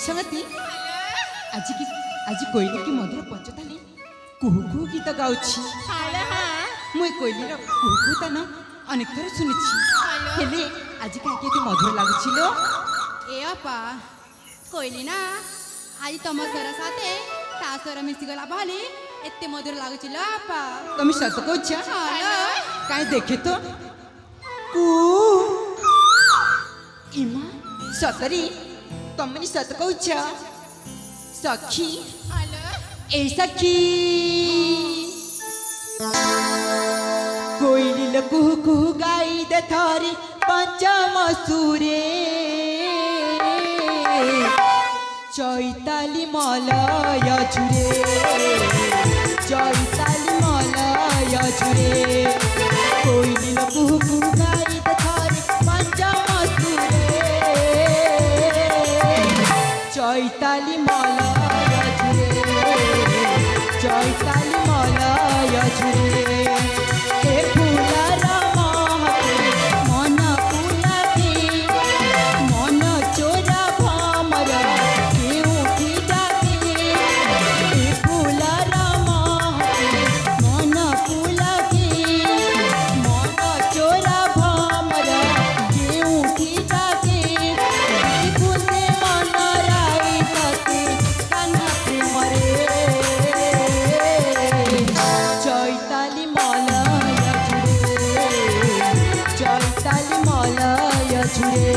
संगति आज कोयली की मधुर पंचताली कुहू कुहू गीत गाउछि मुई कोयली रो कुहू कुहू तान अनेक थर सुनिछि हेले आज काके तू मधुर लागुछिलो ए अपा कोयली ना आज तुम स्वर साथे ता स्वर मिसी गला भाली एते मधुर लागुछिलो अपा तुम सत कहछ काई देखे तो कु इमा सतरी तुमनी सत कहछ सखी ए सखी कोयली कुहू कुहू गाई दे थारी पंचम सुरे चैताली मलय झुरे चैताली मलय झुरे कोयली कुहू कुहू गाई दे थारी पंचम सुरे चैताली मलय झुरे चैताली मलय झुरे ए फूलार महके मन पुलाके मन चोरा भमर केउठी डाके ए फूलार महके मन पुलाके मन चोरा भमर केउठी डाके फूले मन राई तते कान्हा प्रेमरे चैताली मलय झुरे चैताली मलय झुरे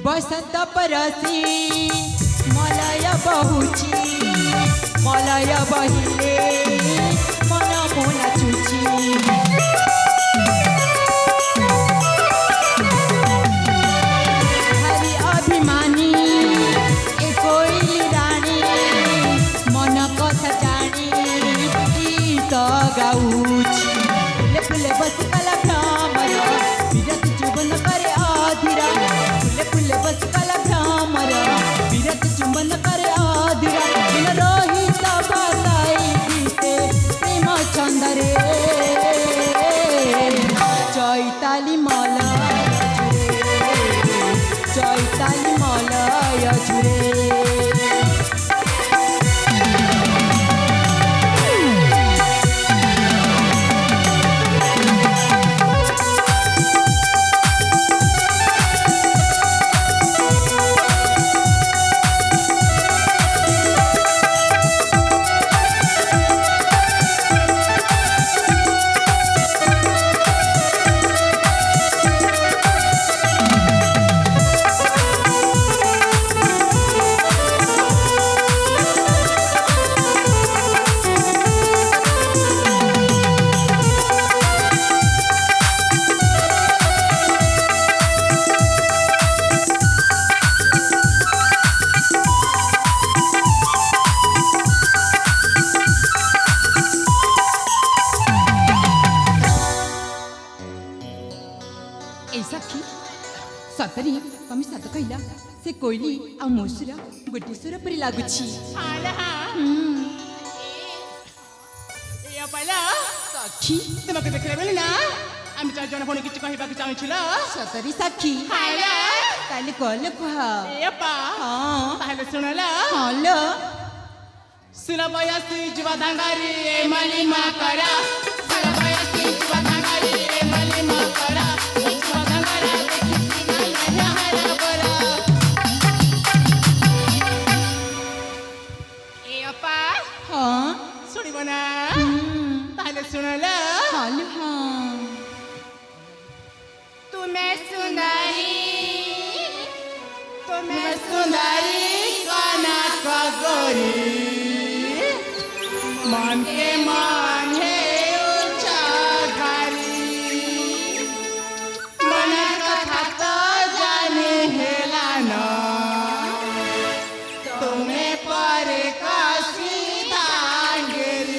बसंत परसी मलय बहुची मलय बहिले मन मोला चुची हरि अभिमानी ए कोइली रानी मन कथा जानी गीत गाउछि फुले फुले बस कला भ्रमर विरत जीवन करे आधिरा फुले फुले बस कला भ्रमर विरत चुंबन करे आधिरा बिन रोहित बासाई गीते प्रेम चंदरे चैताली मलय झुरे चैताली मलय झुरे सतरी कमी सत कहला से कोयली आ मोसुरा गोटे सुर परि लागुछि सखी तुमको देखले बेले ना आम चार जन फोन किछ कहबा के चाहूछिल सतरी सखी ताले कल कह ए पा हां ताले सुनला हां लो सुन बयसी जुवा दांगारी ए मली मा करा सुन बयसी जुवा दांगारी ए मली मा करा जुवा दांगारा देखि ना हरा बरा ए अपा हां सुनिबो ना ताले सुनला हां लो हां तुम्हें सुंदरी कनक गोरी मन के मान है ऊंचा घारी मन कथा तो जाने हेला ना तुम्हें पर का सीधा गिरी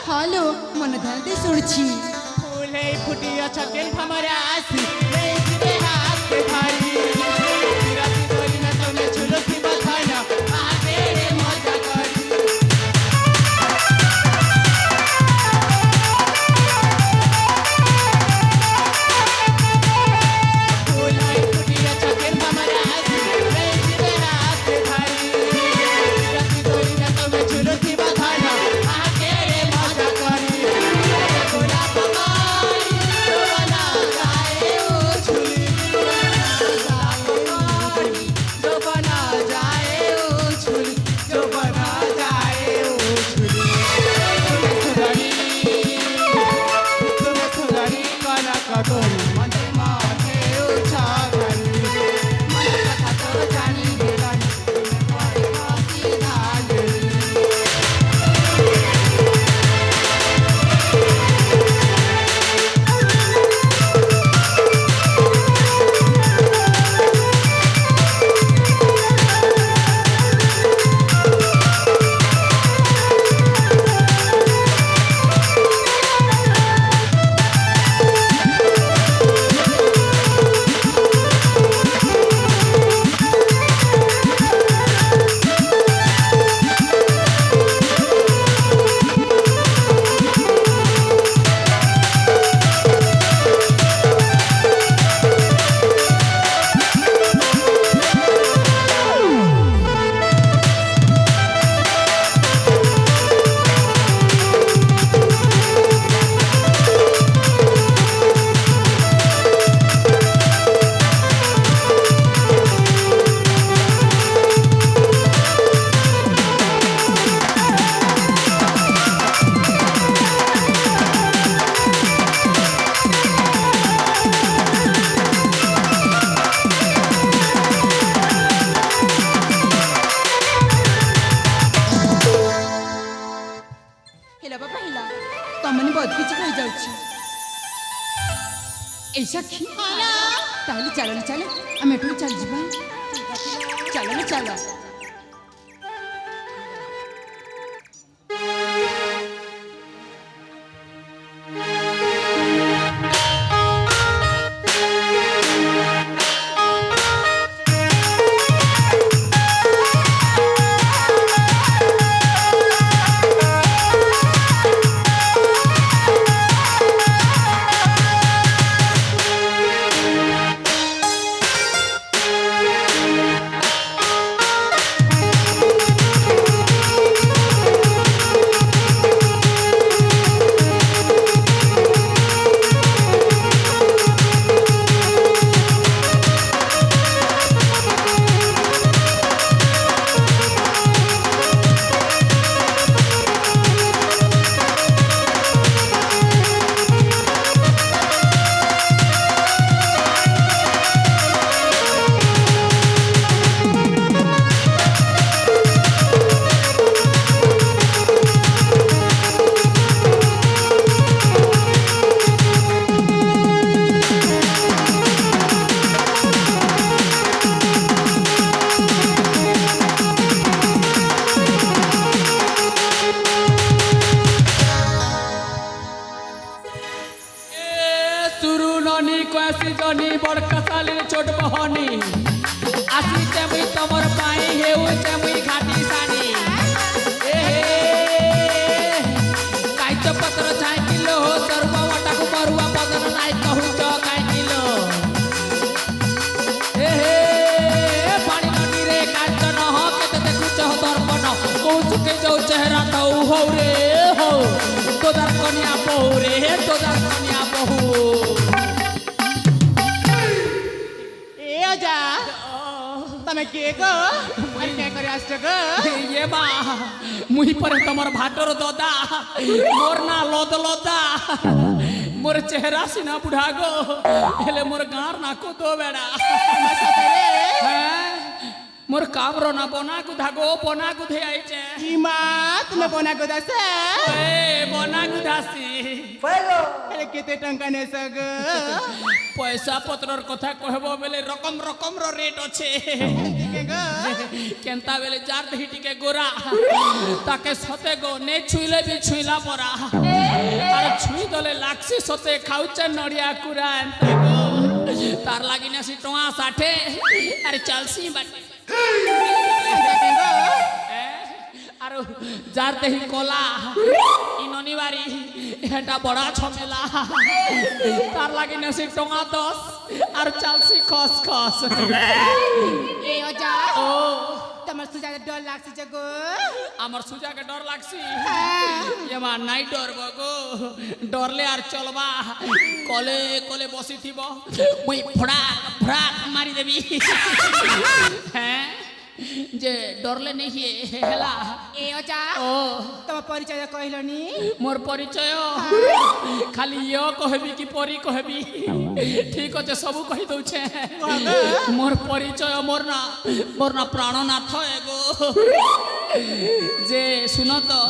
হ্যালো মনে ধ্যান দিয়ে শুনছি फूले फुटिया छकेन भमरा आसी नहीं जिरे हाथ के भारी तिरती डोली में तुम्हें झुलो की बधाना आगे रे मजा करी फूले फुटिया छकेन भमरा आसी नहीं जिरे हाथ के भारी तिरती डोली में तुम्हें झुलो की बधाना आगे रे मजा करी गोला पकाई तो बना जाए वो झूली जो बना जाए वो झूली जो बना जाए वो झूली तुम्हें सुधरी कनक गोरी मन माथे ऊंचा घरी मन कथा तो जानी बेलानी तुम्हें पर सीधा गिरी হেলা বাবা হেলা তমনি বহুত কিছু হয়ে যাচ্ছে এই সাক্ষী তাহলে চালো না চালো আমি একটু চাল যাবা চালো না চালো চেহারা তাও হও রে হও তোদার কনিয়া বহু রে তোদার কনিয়া বহু এ অজা তুমি কে গো আর কে করে আসছো গো ये बा मुही पर तमर भाटर ददा मोर ना लद लदा मोर चेहरा सिना बुढ़ा गो हेले मोर गार ना को दो बेड़ा हैं मोर कामरो ना बना गुधा गो बना गुधे आइचे ইমা তুমি বনা গো দাসে ए बना गुधासी আরে কেতে টঙ্কা নেছ গো पैसा पत्रर कथा कहबो बेले रकम रकम रो रेट अच्छे কে গো केनता बेले जार दही टिके गोरा ताके सते गो ने छुईले भी छुईला परा अरे छुई दले लाक्सी सते खाउचे नड़िया कुरा एंता गो तार लागी ना सी टोआ 60 अरे चलसी बाटे अरे जार दही कोला इनोनी बारी एटा बड़ा झमेला तार लागी ना सी टोआ 10 और चलसी खस खस এ অজা ओ তোমার সুজা ডর লাগছে যে গো আমার সুজা के डर लागसी ये मा नाइ डर बगो डरले आर चलबा कले कले बसी थिबो मुई फड़ाक फड़ाक मारी देबी हैं जे डरले नहीं हेला এ অজা ओ তোমার পরিচয় কইলনি मोर परिचय खाली यो कहबी कि परी कहबी ठीक अच्छे सब कहि दउछे मोर परिचय मोर ना प्राणनाथ एगो जे सुनो तो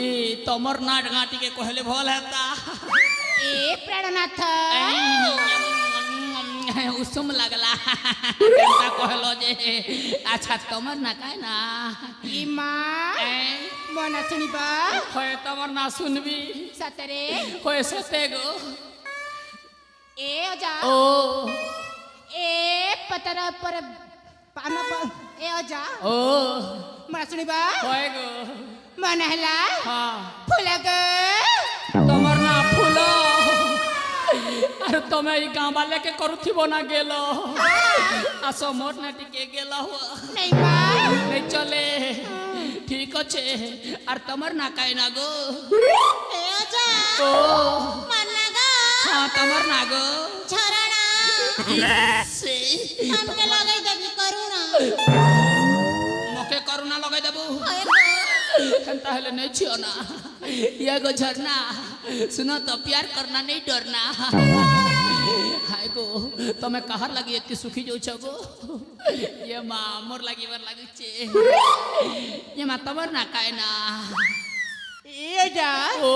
ई तमर नाट गाटी के कहले भल हेता এ প্রাণনাথ उसुम लगला केनता कहलो जे अच्छा तमर ना काहे ना ইমা মনা শুনিবা होय तमर ना सुनबी সতরে होय सते गो এ অজা ओ এ পতর পর পানা এ অজা ओ মনা শুনিবা होय गो মনা হেলা हाँ ফুল গো तमर ना फूलो अरे तमे ई गाँव वाले के करुथिबो ना गेलो आसो मोर ना टिके गेलो নাই মা नहीं चले ठीक अच्छे और तमर ना काहे ना गो এ অজা ओ মনা গো हाँ तमर ना गो ছড়ানা से हमके लगाई देबी करुणा मोके करुणा लगाई देबू ओए गो एंता हेले नहीं छियो ना ये गो झरना सुनो तो प्यार करना नहीं डरना हाय गो तमे कहार लगी एत्ती सुखी जो छगो ये माँ मोर लगी बर लगी छे ये माँ तमर ना काहे ना এ অজা ओ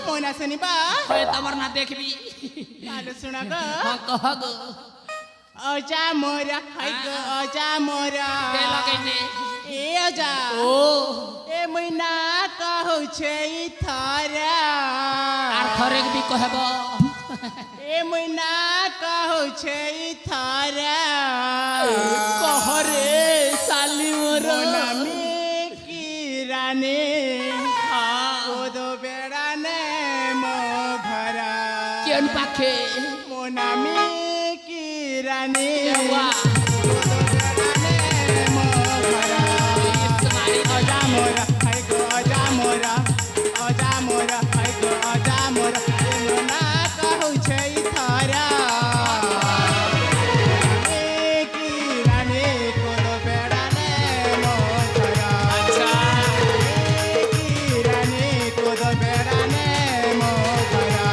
মনা শুনিবা होय तमर ना देखबी আলো শুনা গো हाँ कह गो অজা মোরা হাই গো অজা মোরা के लगे ने এ অজা ओ এ মুই না কহুছে ই থারা आर थरेक भी कहबो এ মুই না কহুছে ই থারা कह रे साली मोर মনামি কি রানে हाँ ওদো বেড়ানে মো ঘরা केन पाखे মনামি কি রানে वाह অজা মোরা হাই গো অজা মোরা অজা মোরা হাই গো অজা মোরা না কহুছে ই থারা এ কি রানে কোদো বেড়ানে মো ঘরা अच्छा এ কি রানে কোদো বেড়ানে মো ঘরা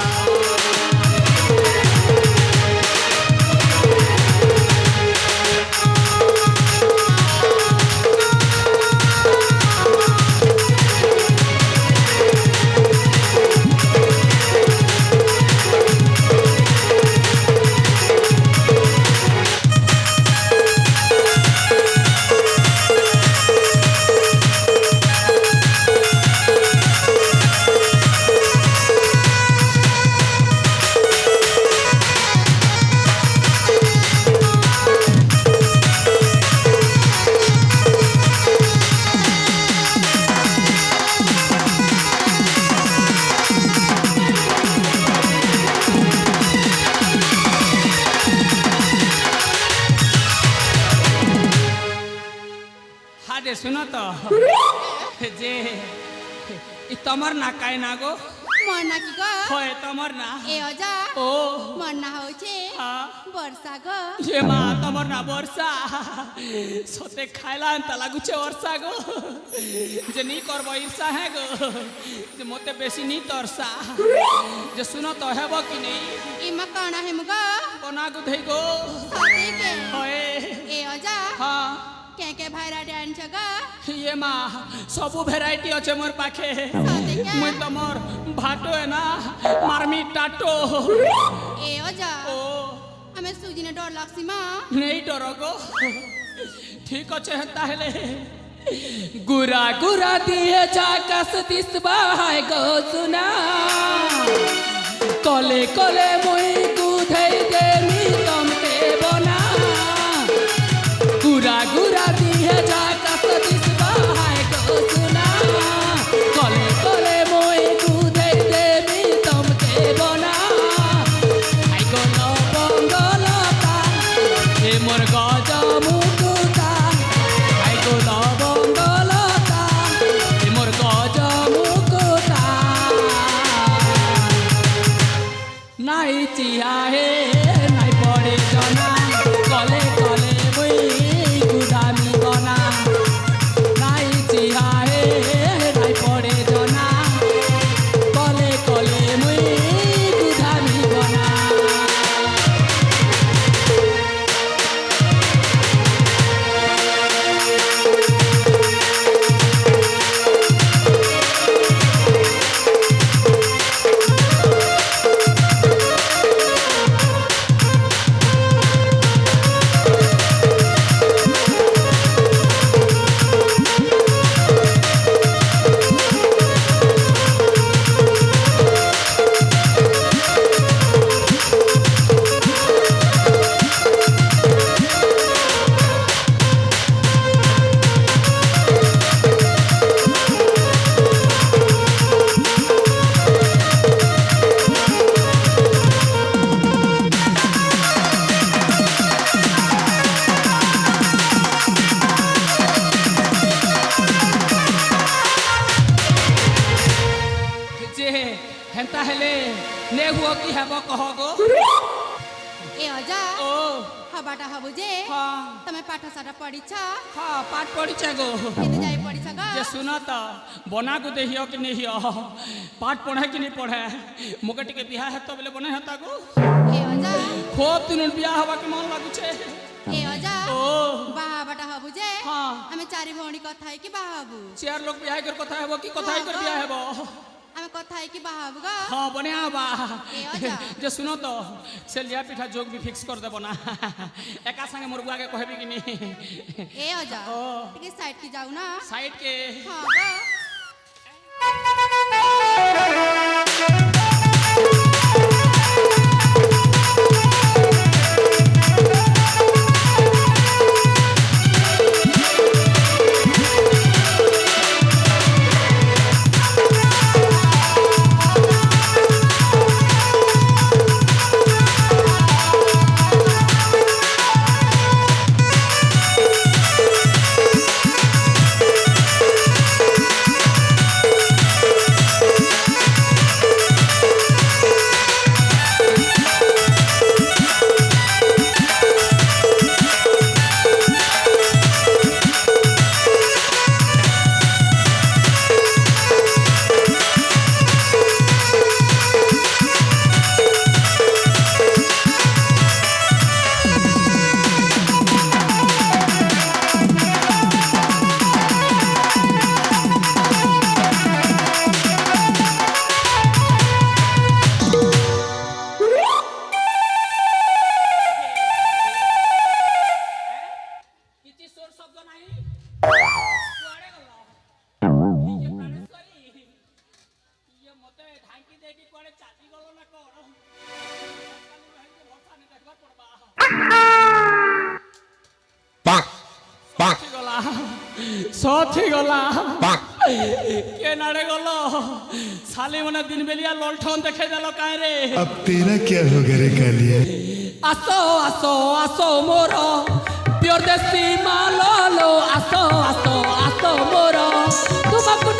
हाँ दे सुनो तो যে ই তোমার না কাই না গো মোর না কি গো হয় তোমার না এ অজা ও মোর না হচ্ছে হ্যাঁ বর্ষা গো যে মা তোমার না বর্ষা সতে খাইলা তা লাগুছে বর্ষা গো যে নি করব ঈর্ষা হ্যাঁ গো যে মতে বেশি নি তরসা যে শুনো তো হেব কি নেই ইমা কানা হেম গো কোনা গো ধই গো সতে কে হয় এ অজা হ্যাঁ কে ভাইরা ডান্স গো ये माँ सबू भेराइटी अच्छे मोर पाखे सते क्या? मुई तो मोर भाटो है ना मारमी टाटो এ অজা ओ আমি সুজিনে ডর লাগছি মা नहीं डरो गो ठीक अच्छे है ताहले गुरा गुरा दिए जाकस दिस बाय गो सुना कले कले मुई गुधै देमी तमके बना गुरा गुरा दिए जाकस दिस बाय गो सुना कले कले मुई गुधै देमी तमके बना आई गो न बंगलता ए मोर गज मुकुता आई गो न बंगलता ए मोर गज मुकुता नाई चिया हे नाई पड़े जना कले कले मुई गुदामी बना नाई चिया हे नाई पड़े जना कले कले मुई गुदामी बना जे हेंता हेले ने हुआ कि हेब कह गो এ অজা ओ হবাটা হব যে हाँ তুমি পাঠশালা পড়িছ हाँ पाठ पढ़ी गो কেতে যাই পড়িছ গো जे सुना तो बना को देहियो कि नहीं हियो पाठ पढ़े कि नहीं पढ़े मुके टिके बियाह है तो बोले बने हता गो এ অজা खूब दिन बियाह हवा के मन लागु छे এ অজা ओ বাহাবাটা হব যে हाँ আমি চারি ভৌণী কথা কি বাহাবু चार लोग बियाह कर कथा हेबो कि कथा कर बियाह हेबो আমি কথা কি বাহাবু গো हाँ बने बा ए आजा। जे सुनो तो सेलिया पिठा जोग भी फिक्स कर देबो ना एका संगे मोर बुआ के कहबी कि नहीं এ অজা ও। ঠিক সাইড কি যাও না साइड के হ্যাঁ গো किछि सोर शब्द नाही कुआडे गलो ये प्राणेश्वरी ये मते ढांकी दे कि कुआडे चाची गलो ना कोन भरसा नहीं देखबा पड़बा सठी गला के नाड़े गलो साले मने दिन बेलिया ललठन देखे देलो काहे रे अब तेरा क्या होगा रे कालिया आसो आसो आसो मोरो प्योर देसी मालो लो आसो आसो आसो मोरो तुमको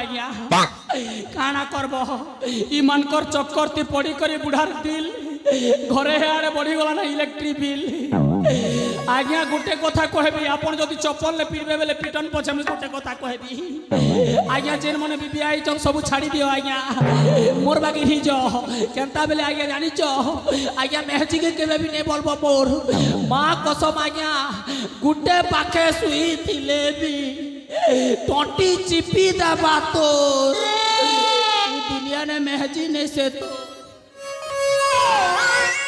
आज्ञा काना करब इमानकर चक्कर ती पड़ी करी बुढ़ार दिल घरे आड़े बढ़ी गला ना इलेक्ट्रिक बिल आज्ञा गोटे कथा कहबी आपन जदि चप्पल ले पिटबे बेले पिटन पछे मैं गोटे कथा कहबी आज्ञा जेन मने बिबी आई चन सब छाड़ी दियो आज्ञा मोर बाकी ही जो केनता बेले आज्ञा जानी छो आज्ञा मेहजी के केबे भी नै बोलबो मोर मां कसम आज्ञा गुटे पाखे सुई थिले भी टोटी चिपी दबा तोर दुनिया ने मेहजी ने से तो